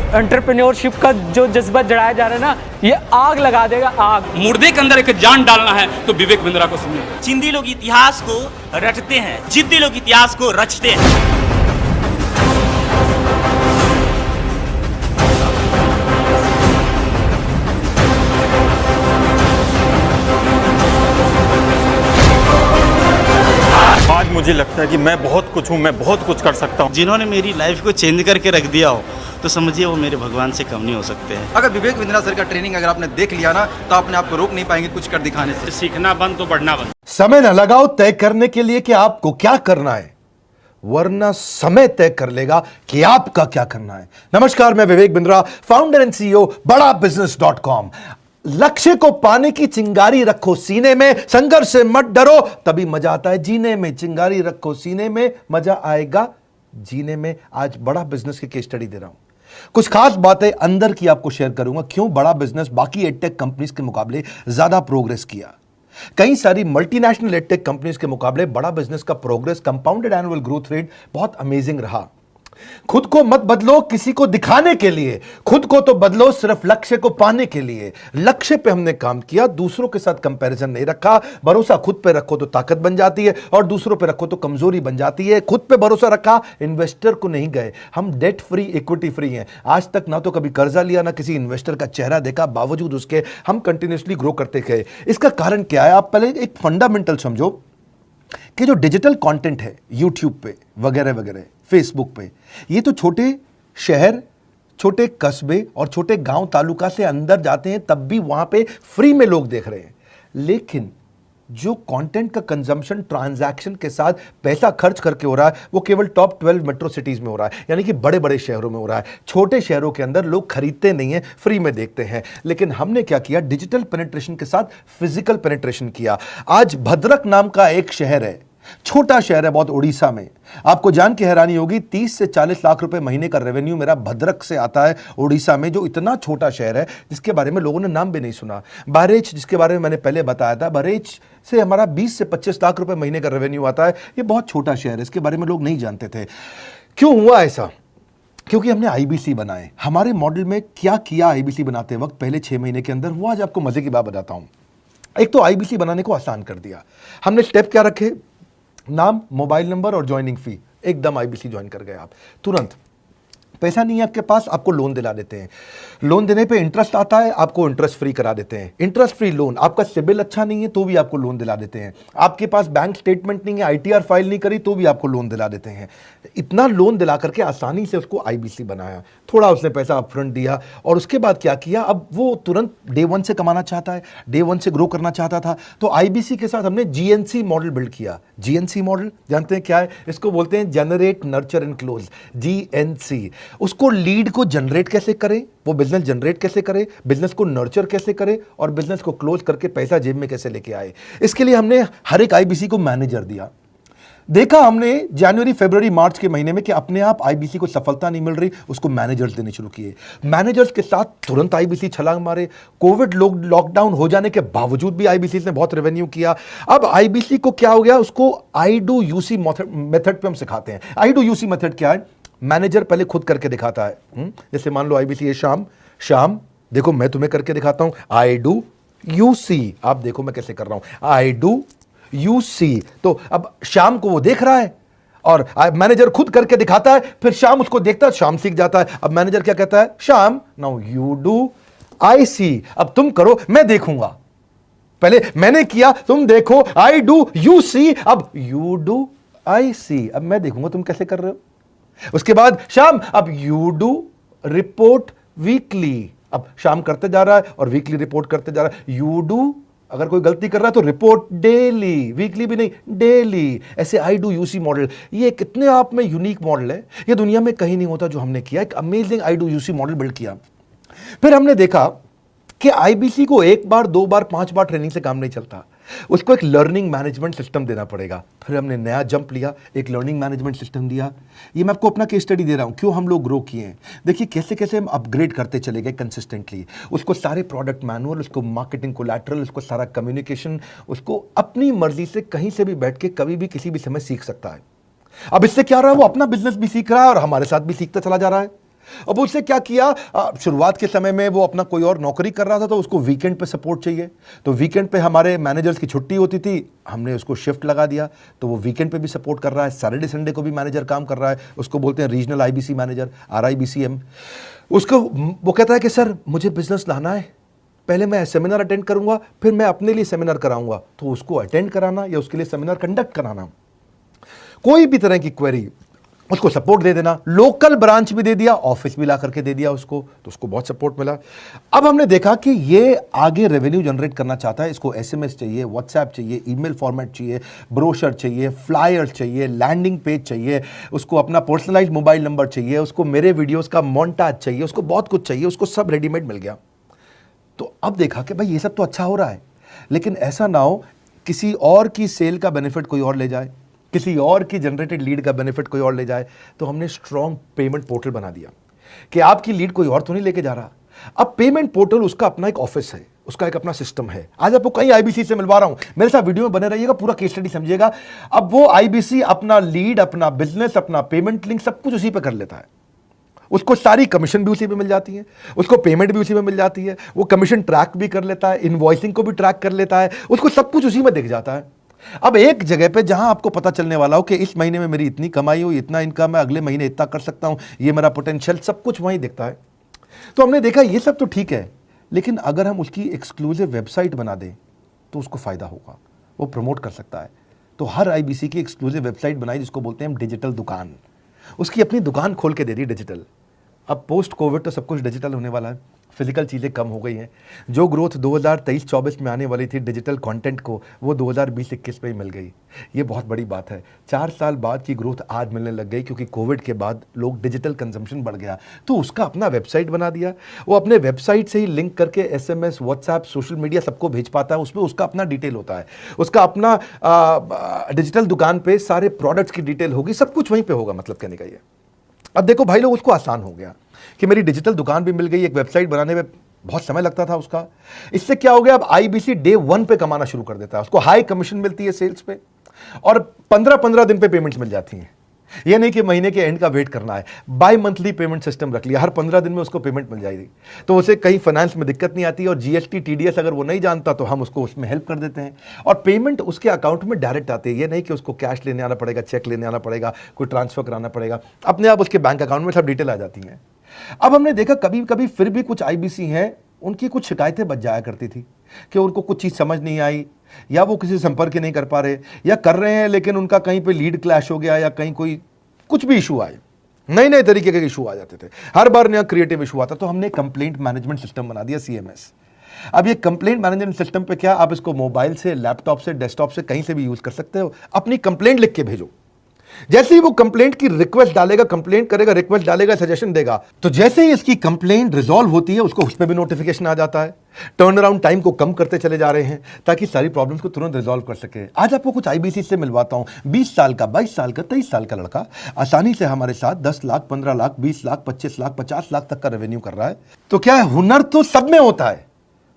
Entrepreneurship का जो जज्बा जड़ाया जा रहा है ना, ये आग लगा देगा, आग। मुर्दे के अंदर एक जान डालना है तो विवेक बिंद्रा को सुनिए। चिंदी लोग इतिहास को रटते हैं, जिद्दी लोग इतिहास को रचते हैं। आज मुझे लगता है कि मैं बहुत कुछ हूँ, मैं बहुत कुछ कर सकता हूँ। जिन्होंने मेरी लाइफ को चेंज करके रख दिया हो तो समझिए वो मेरे भगवान से कम नहीं हो सकते हैं। अगर विवेक बिंद्रा सर का ट्रेनिंग अगर आपने देख लिया ना, तो अपने आप को रोक नहीं पाएंगे कुछ कर दिखाने से। सीखना बंद तो बढ़ना बंद। समय न लगाओ तय करने के लिए कि आपको क्या करना है, वरना समय तय कर लेगा कि आपका क्या करना है। नमस्कार, मैं Vivek Bindra, founder and CEO बड़ाबिजनेस.com। लक्ष्य को पाने की चिंगारी रखो सीने में, संघर्ष से मत डरो, तभी मजा आता है जीने में। चिंगारी रखो सीने में, मजा आएगा जीने में। आज बड़ा बिजनेस की केस स्टडी दे रहा हूं, कुछ खास बातें अंदर की आपको शेयर करूंगा, क्यों बड़ा बिजनेस बाकी एडटेक कंपनीज के मुकाबले ज्यादा प्रोग्रेस किया। कई सारी मल्टीनेशनल एडटेक कंपनीज के मुकाबले बड़ा बिजनेस का progress, compounded annual growth rate बहुत अमेजिंग रहा। खुद को मत बदलो किसी को दिखाने के लिए, खुद को तो बदलो सिर्फ लक्ष्य को पाने के लिए। लक्ष्य पे हमने काम किया, दूसरों के साथ कंपैरिजन नहीं रखा। भरोसा खुद पे रखो तो ताकत बन जाती है, और दूसरों पे रखो तो कमजोरी बन जाती है। खुद पे भरोसा रखा, इन्वेस्टर को नहीं गए। हम डेट फ्री, इक्विटी फ्री हैं। आज तक ना तो कभी कर्जा लिया, ना किसी इन्वेस्टर का चेहरा देखा, बावजूद उसके हम कंटिन्यूसली ग्रो करते गए। इसका कारण क्या है? आप पहले एक फंडामेंटल समझो कि जो डिजिटल कंटेंट है यूट्यूब पे वगैरह वगैरह, फेसबुक पे, ये तो छोटे शहर, छोटे कस्बे और छोटे गांव तालुका से अंदर जाते हैं, तब भी वहां पे फ्री में लोग देख रहे हैं। लेकिन जो कंटेंट का कंजम्पशन ट्रांजैक्शन के साथ पैसा खर्च करके हो रहा है, वो केवल टॉप 12 मेट्रो सिटीज में हो रहा है, यानी कि बड़े बड़े शहरों में हो रहा है। छोटे शहरों के अंदर लोग खरीदते नहीं हैं, फ्री में देखते हैं। लेकिन हमने क्या किया? डिजिटल पेनिट्रेशन के साथ फिजिकल पेनिट्रेशन किया। आज भद्रक नाम का एक शहर है, छोटा शहर है बहुत, उड़ीसा में। आपको जान के हैरानी होगी, 30 से 40 लाख रुपए महीने का रेवेन्यू मेरा भद्रक से आता है, उड़ीसा में, जो इतना छोटा शहर है जिसके बारे में लोगों ने नाम भी नहीं सुना। बहरेच, जिसके बारे में मैंने पहले बताया था, बहरेच से हमारा 20 से 25 लाख रुपए महीने का रेवेन्यू आता है। ये बहुत छोटा शहर है, इसके बारे में लोग नहीं जानते थे। क्यों हुआ ऐसा? क्योंकि हमने आईबीसी बनाए। हमारे मॉडल में क्या किया आईबीसी बनाते वक्त, पहले 6 महीने के अंदर, वो आज आपको मजे की बात बताता हूं। एक तो आईबीसी बनाने को आसान कर दिया हमने। स्टेप क्या रखे? नाम, मोबाइल नंबर और ज्वाइनिंग फी, एकदम आईबीसी ज्वाइन कर गए आप तुरंत। पैसा नहीं है आपके पास, आपको लोन दिला देते हैं। लोन देने पे इंटरेस्ट आता है, आपको इंटरेस्ट फ्री करा देते हैं। Interest free loan. आपका सिबिल अच्छा नहीं है तो भी आपको लोन दिला देते हैं। आपके पास बैंक स्टेटमेंट नहीं है, आईटीआर फाइल नहीं करी तो भी आपको लोन दिला देते हैं। इतना लोन दिला करके आसानी से उसको आईबीसी बनाया। थोड़ा उसने पैसा अपफ्रंट दिया, और उसके बाद क्या किया? अब वो तुरंत डे 1 से कमाना चाहता है, डे 1 से ग्रो करना चाहता था, तो आईबीसी के साथ हमने जीएनसी मॉडल बिल्ड किया। जीएनसी मॉडल जानते हैं क्या है? इसको बोलते हैं generate, nurture and close, GNC. उसको लीड को जनरेट कैसे करें, वो बिजनेस जनरेट कैसे करे, बिजनेस को नर्चर कैसे करे, और बिजनेस को क्लोज करके पैसा जेब में कैसे लेके आए। इसके लिए हमने हर एक आईबीसी को मैनेजर दिया। देखा हमने जनवरी, फरवरी, मार्च के महीने में कि अपने आप आईबीसी को सफलता नहीं मिल रही, उसको मैनेजर्स देने शुरू किए। मैनेजर्स के साथ तुरंत आईबीसी छलांग मारे। कोविड लॉकडाउन हो जाने के बावजूद भी आईबीसी ने बहुत रेवेन्यू किया। अब आईबीसी को क्या हो गया? उसको आई डू यूसी मेथड पे हम सिखाते हैं। आई डू यूसी मेथड क्या है? मैनेजर पहले खुद करके दिखाता है। जैसे मान लो आईबीसी है शाम देखो मैं तुम्हें करके दिखाता हूं, आई डू यूसी, आप देखो मैं कैसे कर रहा हूं, आई डू यूसी। तो अब शाम को वो देख रहा है, और मैनेजर खुद करके दिखाता है, फिर शाम उसको देखता है, शाम सीख जाता है। अब मैनेजर क्या कहता है? शाम, नाउ यू डू आई सी, अब तुम करो मैं देखूंगा। पहले मैंने किया, तुम देखो, आई डू यू सी, अब यू डू आई सी, अब मैं देखूंगा तुम कैसे कर रहे हो। उसके बाद शाम, अब यू डू रिपोर्ट वीकली, अब शाम करते जा रहा है और वीकली रिपोर्ट करते जा रहा है। यू डू, अगर कोई गलती कर रहा है तो रिपोर्ट डेली, वीकली भी नहीं, डेली। ऐसे आई डू यूसी मॉडल, ये कितने आप में यूनिक मॉडल है, ये दुनिया में कहीं नहीं होता जो हमने किया। एक amazing I do UC model build किया। फिर हमने देखा कि आईबीसी को 1 बार 2 बार 5 बार ट्रेनिंग से काम नहीं चलता, उसको एक लर्निंग मैनेजमेंट सिस्टम देना पड़ेगा। फिर हमने नया जंप लिया, एक लर्निंग मैनेजमेंट सिस्टम दिया। ये मैं आपको अपना केस स्टडी दे रहा हूं, क्यों हम लोग ग्रो किए हैं। देखिए कैसे कैसे हम अपग्रेड करते चले गए कंसिस्टेंटली। उसको सारे प्रोडक्ट मैनुअल, उसको मार्केटिंग कोलैटरल, उसको सारा कम्युनिकेशन, उसको अपनी मर्जी से कहीं से भी बैठ के कभी भी किसी भी समय सीख सकता है। अब इससे क्या रहा है? वो अपना बिजनेस भी सीख रहा है और हमारे साथ भी सीखता चला जा रहा है। अब उसने क्या किया, शुरुआत के समय में वो अपना कोई और नौकरी कर रहा था तो उसको वीकेंड पे सपोर्ट चाहिए, तो वीकेंड पे हमारे मैनेजर्स की छुट्टी होती थी, हमने उसको शिफ्ट लगा दिया, तो वो वीकेंड पे भी सपोर्ट कर रहा है। सैटरडे संडे को भी मैनेजर काम कर रहा है, उसको बोलते हैं रीजनल आईबीसी मैनेजर, RIBCM। उसको वो कहता है कि सर मुझे बिजनेस लाना है, पहले मैं सेमिनार अटेंड करूंगा, फिर मैं अपने लिए सेमिनार कराऊंगा। तो उसको अटेंड कराना या उसके लिए सेमिनार कंडक्ट कराना, कोई भी तरह की क्वेरी, उसको सपोर्ट दे देना। लोकल ब्रांच भी दे दिया, ऑफिस भी ला करके दे दिया उसको, तो उसको बहुत सपोर्ट मिला। अब हमने देखा कि ये आगे रेवेन्यू जनरेट करना चाहता है, इसको SMS चाहिए, व्हाट्सएप चाहिए, ईमेल फॉर्मेट चाहिए, ब्रोशर चाहिए, फ्लायर चाहिए, लैंडिंग पेज चाहिए, उसको अपना पर्सनलाइज्ड मोबाइल नंबर चाहिए, उसको मेरे वीडियोस का मोन्टाज चाहिए, उसको बहुत कुछ चाहिए, उसको सब रेडीमेड मिल गया। तो अब देखा कि भाई ये सब तो अच्छा हो रहा है, लेकिन ऐसा ना हो किसी और की सेल का बेनिफिट कोई और ले जाए, किसी और की जनरेटेड लीड का बेनिफिट कोई और ले जाए। तो हमने स्ट्रॉन्ग पेमेंट पोर्टल बना दिया कि आपकी लीड कोई और तो नहीं लेके जा रहा। अब पेमेंट पोर्टल उसका अपना एक ऑफिस है, उसका एक अपना सिस्टम है। आज आपको कई IBC से मिलवा रहा हूं, मेरे साथ वीडियो में बने रहिएगा, पूरा केस स्टडी समझिएगा। अब वो IBC अपना लीड, अपना बिजनेस, अपना पेमेंट लिंक सब कुछ उसी पे कर लेता है। उसको सारी कमीशन भी उसी पे मिल जाती है, उसको पेमेंट भी उसी में मिल जाती है, वो कमीशन ट्रैक भी कर लेता है, इनवॉइसिंग को भी ट्रैक कर लेता है, उसको सब कुछ उसी में दिख जाता है। अब एक जगह पे जहां आपको पता चलने वाला हो कि इस महीने में मेरी इतनी कमाई हो, इतना इनकम है, अगले महीने इतना कर सकता हूं, ये मेरा पोटेंशियल, सब कुछ वहीं दिखता है। तो हमने देखा ये सब तो ठीक है, लेकिन अगर हम उसकी एक्सक्लूसिव वेबसाइट बना दें तो उसको फायदा होगा, वो प्रमोट कर सकता है। तो हर IBC की एक्सक्लूसिव वेबसाइट बनाई, जिसको बोलते हैं हम डिजिटल दुकान। उसकी अपनी दुकान खोल के दे दी डिजिटल। अब पोस्ट कोविड तो सब कुछ डिजिटल होने वाला है, फिजिकल चीज़ें कम हो गई हैं। जो ग्रोथ 2023-24 में आने वाली थी डिजिटल कंटेंट को, वो 2020-21 में ही मिल गई। ये बहुत बड़ी बात है। 4 साल बाद की ग्रोथ आज मिलने लग गई, क्योंकि कोविड के बाद लोग डिजिटल कंजम्पशन बढ़ गया। तो उसका अपना वेबसाइट बना दिया, वो अपने वेबसाइट से ही लिंक करके SMS, व्हाट्सएप, सोशल मीडिया सबको भेज पाता है। उसमें उसका अपना डिटेल होता है, उसका अपना डिजिटल दुकान पे सारे प्रोडक्ट्स की डिटेल होगी, सब कुछ वहीं पर होगा। मतलब कहने का ये, अब देखो भाई लोग, उसको आसान हो गया कि मेरी डिजिटल दुकान भी मिल गई। एक वेबसाइट बनाने में बहुत समय लगता था उसका, इससे क्या हो गया, अब IBC डे 1 पे कमाना शुरू कर देता है। उसको हाई कमीशन मिलती है सेल्स पे, और 15-15 दिन पे पेमेंट्स मिल जाती हैं। ये नहीं कि महीने के एंड का वेट करना है, बाई मंथली पेमेंट सिस्टम रख लिया, हर 15 दिन में उसको पेमेंट मिल जाएगी। तो उसे कहीं फाइनेंस में दिक्कत नहीं आती, और GST TDS अगर वो नहीं जानता तो हम उसको उसमें हेल्प कर देते हैं, और पेमेंट उसके अकाउंट में डायरेक्ट आती है। ये नहीं कि उसको कैश लेने आना पड़ेगा, चेक लेने आना पड़ेगा, कोई ट्रांसफर कराना पड़ेगा, अपने आप उसके बैंक अकाउंट में सब डिटेल आ जाती हैं। अब हमने देखा कभी कभी फिर भी कुछ IBC हैं, उनकी कुछ शिकायतें बच जाया करती थी कि उनको कुछ चीज़ समझ नहीं आई, या वो किसी संपर्क ही नहीं कर पा रहे, या कर रहे हैं लेकिन उनका कहीं पे लीड क्लैश हो गया, या कहीं कोई कुछ भी इशू आए, नए नए तरीके के इशू आ जाते थे, हर बार नया क्रिएटिव इशू आता। तो हमने कंप्लेंट मैनेजमेंट सिस्टम बना दिया, CMS। अब ये कंप्लेंट मैनेजमेंट सिस्टम पे क्या, आप इसको मोबाइल से, लैपटॉप से, डेस्कटॉप से, कहीं से भी यूज कर सकते हो। अपनी कंप्लेंट लिख के भेजो, जैसे ही वो कंप्लेंट की रिक्वेस्ट डालेगा, कंप्लेंट करेगा, रिक्वेस्ट डालेगा, सजेशन देगा, तो जैसे ही इसकी कंप्लेंट रिजॉल्व होती है उसको उस पर भी नोटिफिकेशन आ जाता है। टर्न अराउंड टाइम को कम करते चले जा रहे हैं ताकि सारी प्रॉब्लम्स को तुरंत रिजॉल्व कर सके। आज आपको कुछ IBC से मिलवाता हूं, 20 साल का, 22 साल का, 23 साल का लड़का आसानी से हमारे साथ 10 लाख, 15 लाख, 20 लाख, 25 लाख, 50 लाख तक का रेवेन्यू कर रहा है। तो क्या है, हुनर तो सब में होता है,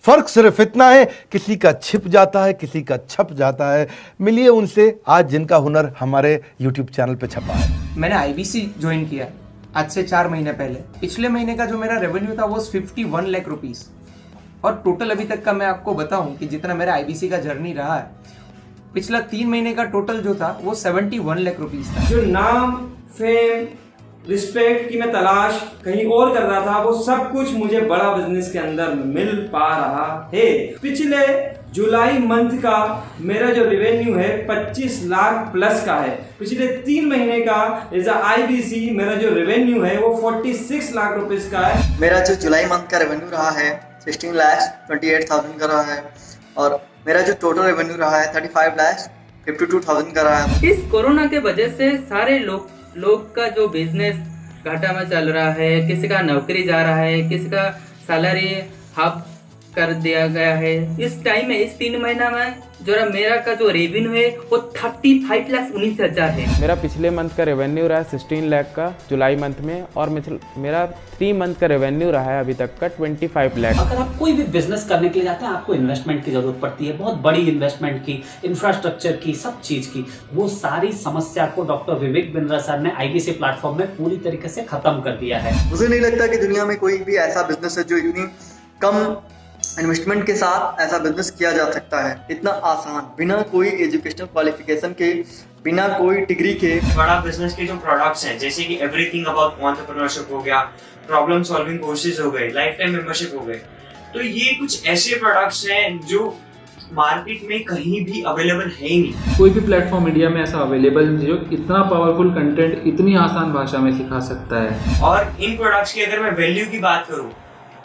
फर्क सिर्फ इतना है किसी का छिप जाता है, किसी का छप जाता है। मिलिए उनसे आज जिनका हुनर हमारे YouTube चैनल पे छपा है। मैंने IBC ज्वाइन किया आज से 4 महीने पहले। पिछले महीने का जो मेरा रेवेन्यू था वो 51 लाख रुपीस, और टोटल अभी तक का मैं आपको बताऊं कि जितना मेरा IBC का जर्नी रहा है, पिछला 3 महीने का टोटल जो था वो 71 लाख रुपीस था। जो नाम, फेम, रिस्पेक्ट की मैं तलाश कहीं और कर रहा था, वो सब कुछ मुझे बड़ा बिजनेस के अंदर मिल पा रहा है। पिछले जुलाई मंथ का मेरा जो रेवेन्यू है 25 लाख प्लस का है। पिछले 3 महीने का एज अ IBC मेरा जो रेवेन्यू है वो 46 लाख रुपीस का है। मेरा जो जुलाई मंथ का रेवेन्यू रहा है 16 लाख 28,000 का रहा है, और मेरा जो टोटल रेवेन्यू रहा है 35 लाख 52,000 का रहा है। इस कोरोना के वजह से सारे लोग का जो बिजनेस घाटा में चल रहा है, किसी का नौकरी जा रहा है, किसी का सैलरी हाफ कर दिया गया है। इस टाइम में इस 3 महीना में जो मेरा का जो रेवेन्यू है वो 35,19,000 है। मेरा पिछले मंथ का रेवेन्यू रहा है 16 लाख का जुलाई मंथ में, और मेरा 3 मंथ का रेवेन्यू रहा है अभी तक का 25 लाख। अगर आप कोई भी बिजनेस करने के लिए जाते हैं आपको इन्वेस्टमेंट की जरूरत पड़ती है, बहुत बड़ी इन्वेस्टमेंट की, इंफ्रास्ट्रक्चर की, सब चीज की। वो सारी समस्या को डॉक्टर विवेक बिंद्रा सर ने IBC प्लेटफॉर्म में पूरी तरीके से खत्म कर दिया है। मुझे नहीं लगता कि दुनिया में कोई भी ऐसा बिजनेस है जो इतनी कम इन्वेस्टमेंट के साथ ऐसा बिजनेस किया जा सकता है, इतना आसान, बिना कोई एजुकेशनल क्वालिफिकेशन के, बिना कोई डिग्री के। बड़ा बिजनेस के जो प्रोडक्ट्स हैं, जैसे कि एवरीथिंग अबाउट एंटरप्रेन्योरशिप हो गया, प्रॉब्लम सॉल्विंग कोर्सेज हो गए, लाइफ टाइम मेंबरशिप हो गए, तो ये कुछ ऐसे प्रोडक्ट्स हैं जो मार्केट में कहीं भी अवेलेबल है ही नहीं। कोई भी प्लेटफॉर्म इंडिया में ऐसा अवेलेबल नहीं जो इतना पावरफुल कंटेंट इतनी आसान भाषा में सिखा सकता है। और इन प्रोडक्ट्स की अगर मैं वैल्यू की बात करूं,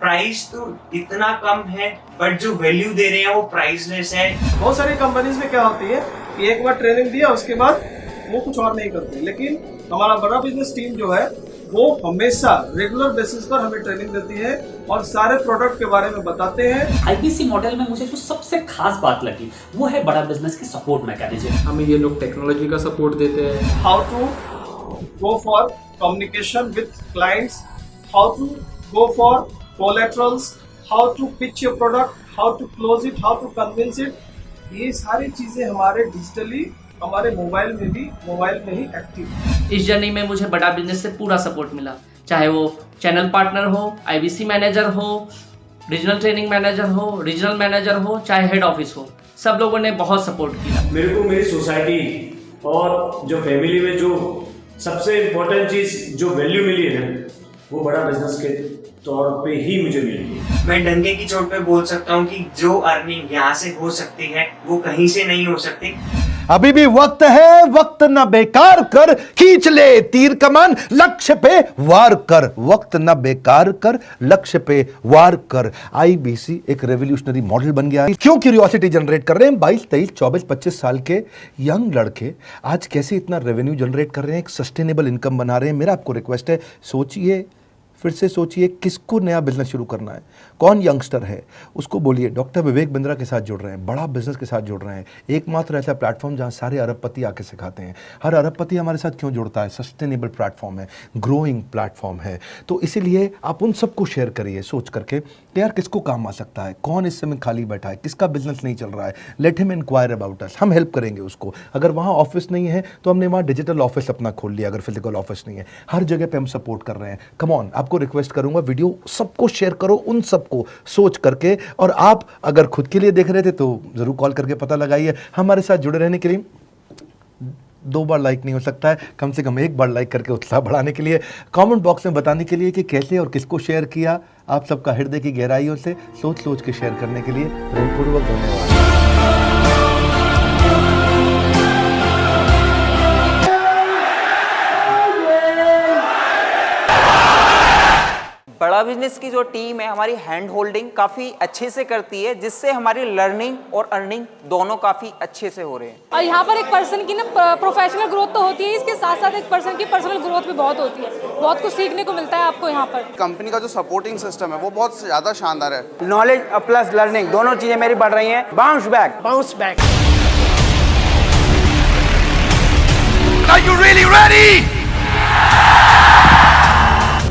प्राइस तो इतना कम है बट जो वैल्यू दे रहे हैं वो प्राइसलेस है। बहुत सारी कंपनीज में क्या होती है कि एक बार ट्रेनिंग दिया उसके बाद वो कुछ और नहीं करते, लेकिन हमारा बड़ा बिजनेस टीम जो है वो हमेशा रेगुलर बेसिस पर हमें ट्रेनिंग देती है और सारे प्रोडक्ट के बारे में बताते हैं। IBC मॉडल में मुझे जो सबसे खास बात लगी वो है बड़ा बिजनेस की सपोर्ट मैकेनिज्म। हमें ये लोग टेक्नोलॉजी का सपोर्ट देते हैं, how to go for communication with clients, how to go for collaterals, how to pitch your product, how to close it, how to convince it, ये सारी चीजें हमारे डिजिटली हमारे मोबाइल में ही एक्टिव। इस जर्नी में मुझे बड़ा बिजनेस से पूरा सपोर्ट मिला, चाहे वो चैनल पार्टनर हो, IBC मैनेजर हो, रीजनल ट्रेनिंग मैनेजर हो, रीजनल मैनेजर हो, चाहे हेड ऑफिस हो, सब लोगों ने बहुत सपोर्ट किया। मेरे को मेरी सोसाइटी और जो फैमिली में जो सबसे इम्पोर्टेंट चीज जो वैल्यू मिली है वो बड़ा बिजनेस के तौर पे ही मुझे मिली। मैं डंके की चोट पे बोल सकता हूँ कि जो अर्निंग यहाँ से हो सकती है वो कहीं से नहीं हो सकती। अभी भी वक्त है, वक्त न बेकार कर, खींच ले तीर कमान, लक्ष्य पे वार कर, वक्त न बेकार कर, लक्ष्य पे वार कर। IBC एक रेवोल्यूशनरी मॉडल बन गया है। क्यों क्यूरियोसिटी जनरेट कर रहे हैं 22, 23, 24, 25 साल के यंग लड़के आज कैसे इतना रेवेन्यू जनरेट कर रहे हैं, एक सस्टेनेबल इनकम बना रहे हैं। मेरा आपको रिक्वेस्ट है, सोचिए, फिर से सोचिए किसको नया बिजनेस शुरू करना है, कौन यंगस्टर है, उसको बोलिए डॉक्टर विवेक बिंद्रा के साथ जुड़ रहे हैं, बड़ा बिजनेस के साथ जुड़ रहे हैं। एकमात्र ऐसा प्लेटफॉर्म जहां सारे अरबपति आके सिखाते हैं। हर अरबपति हमारे साथ क्यों जुड़ता है? सस्टेनेबल प्लेटफॉर्म है, ग्रोइंग प्लेटफॉर्म है। तो इसीलिए आप उन सबको शेयर करिए सोच करके कि यार किसको काम आ सकता है, कौन इस समय खाली बैठा है, किसका बिजनेस नहीं चल रहा है, let him inquire about us, हम हेल्प करेंगे उसको। अगर वहाँ ऑफिस नहीं है तो हमने वहाँ डिजिटल ऑफिस अपना खोल लिया, अगर फिजिकल ऑफिस नहीं है, हर जगह पे हम सपोर्ट कर रहे हैं। कम ऑन, आपको रिक्वेस्ट करूंगा वीडियो सबको शेयर करो, उन सबको सोच करके। और आप अगर खुद के लिए देख रहे थे तो जरूर कॉल करके पता लगाइए। हमारे साथ जुड़े रहने के लिए 2 बार लाइक नहीं हो सकता है, कम से कम 1 बार लाइक करके उत्साह बढ़ाने के लिए, कमेंट बॉक्स में बताने के लिए कि कैसे और किसको शेयर किया। आप सबका हृदय की गहराइयों से सोच सोच के शेयर करने के लिए प्रेमपूर्वक धन्यवाद। बड़ा बिजनेस की जो टीम है हमारी हैंड होल्डिंग काफ़ी अच्छे से करती है, जिससे हमारी लर्निंग और अर्निंग दोनों काफ़ी अच्छे से हो रहे हैं। और यहाँ पर एक पर्सन की ना प्रोफेशनल ग्रोथ तो होती है, इसके साथ साथ एक पर्सन की पर्सनल ग्रोथ भी बहुत होती है। बहुत कुछ सीखने को मिलता है आपको यहाँ पर। कंपनी का जो सपोर्टिंग सिस्टम है वो बहुत ज़्यादा शानदार है। नॉलेज प्लस लर्निंग दोनों चीज़ें मेरी बढ़ रही हैं। Bounce back. Are you really ready?